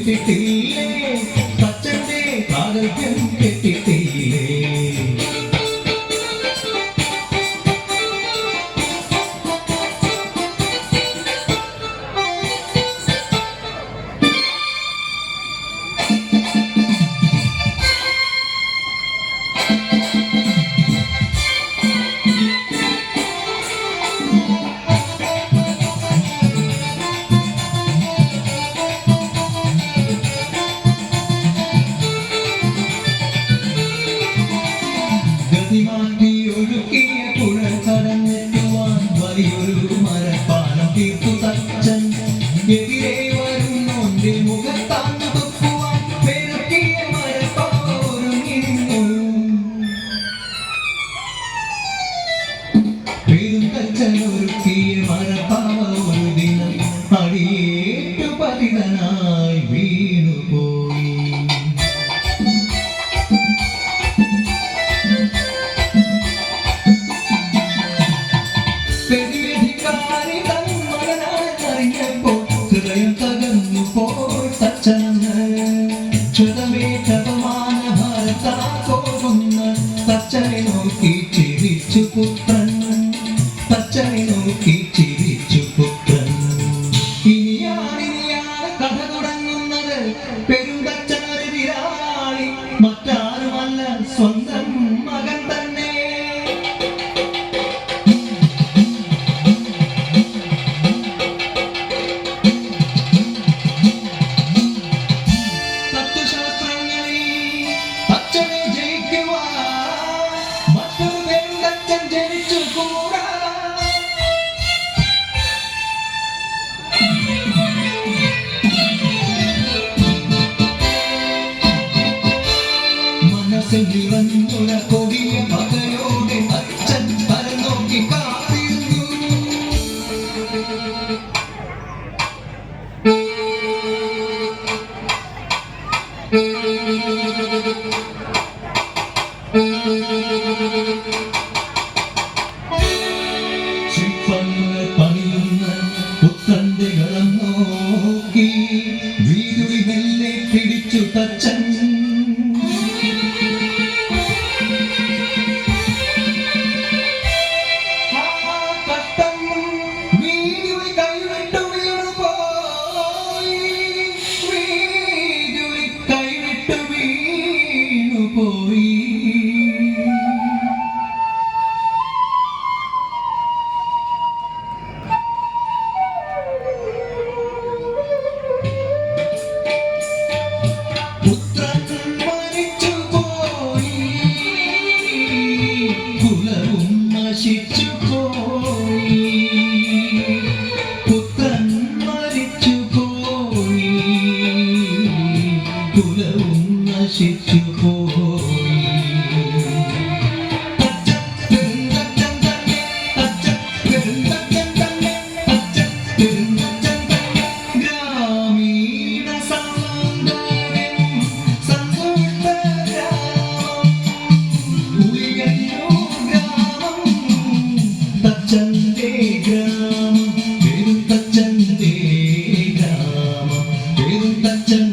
കേട്ടിട്ടില്ലേ തച്ചന്റെ പ്രാഗൽഭ്യം കേട്ടിട്ടില്ലേ ഗതിമാറ്റി ഒഴുക്കിയ പുഴ കടന്നെത്തുവാൻ വലിയൊരു മരപ്പാലം തീർത്തു തച്ചൻ എതിരെ വരുന്നോന്റെ മുഖത്താന്ന് തുപ്പുവാൻ പെരുക്കിയ മരപ്പാലൊരുങ്ങിരുന്നു പെരും തച്ചൻ ഒരുക്കിയ മരപ്പാല ഒരു ദിനം അടിയേറ്റു പതിതനായി വീണുപോയി ഹൃദയം തകർന്നു പോയി ക്ഷതമേറ്റപമാന ഭാരതാ പോകുന്ന തച്ചനെ നോക്കി ചിരിച്ചു പുത്രൻ തച്ചനെ നോക്കി ചിരിച്ചു പുത്രൻ ഇനിയാണ് കഥ തുടങ്ങുന്നത് പെരുന്തച്ചനൊരെതിരാളി മറ്റാരുമല്ല സ്വന്തം മകൻ തന്നെ മനസ്സിൽ നിറഞ്ഞുള്ള കൊടിയ പകയോടെ അച്ഛൻ പരന്നോക്കി കാത്തിരുന്നു ശില്പങ്ങൾ പണിയുന്ന പുത്രന്റെ ഗളം നോക്കി വീടുവിൽ മെല്ലെ പിടിച്ചു തച്ചൻ പുത്രൻ മരിച്ചുപോയി കുലവും നശിച്ചുപോയി ഗ്രാമീണ സൗന്ദര്യം സന്തുഷ്ട ഗ്രാമം ഉയർന്നു ഗ്രാമം തച്ചന്റെ ഗ്രാമം പെരും തച്ചന്റെ ഗ്രാമം പെരും തച്ചൻ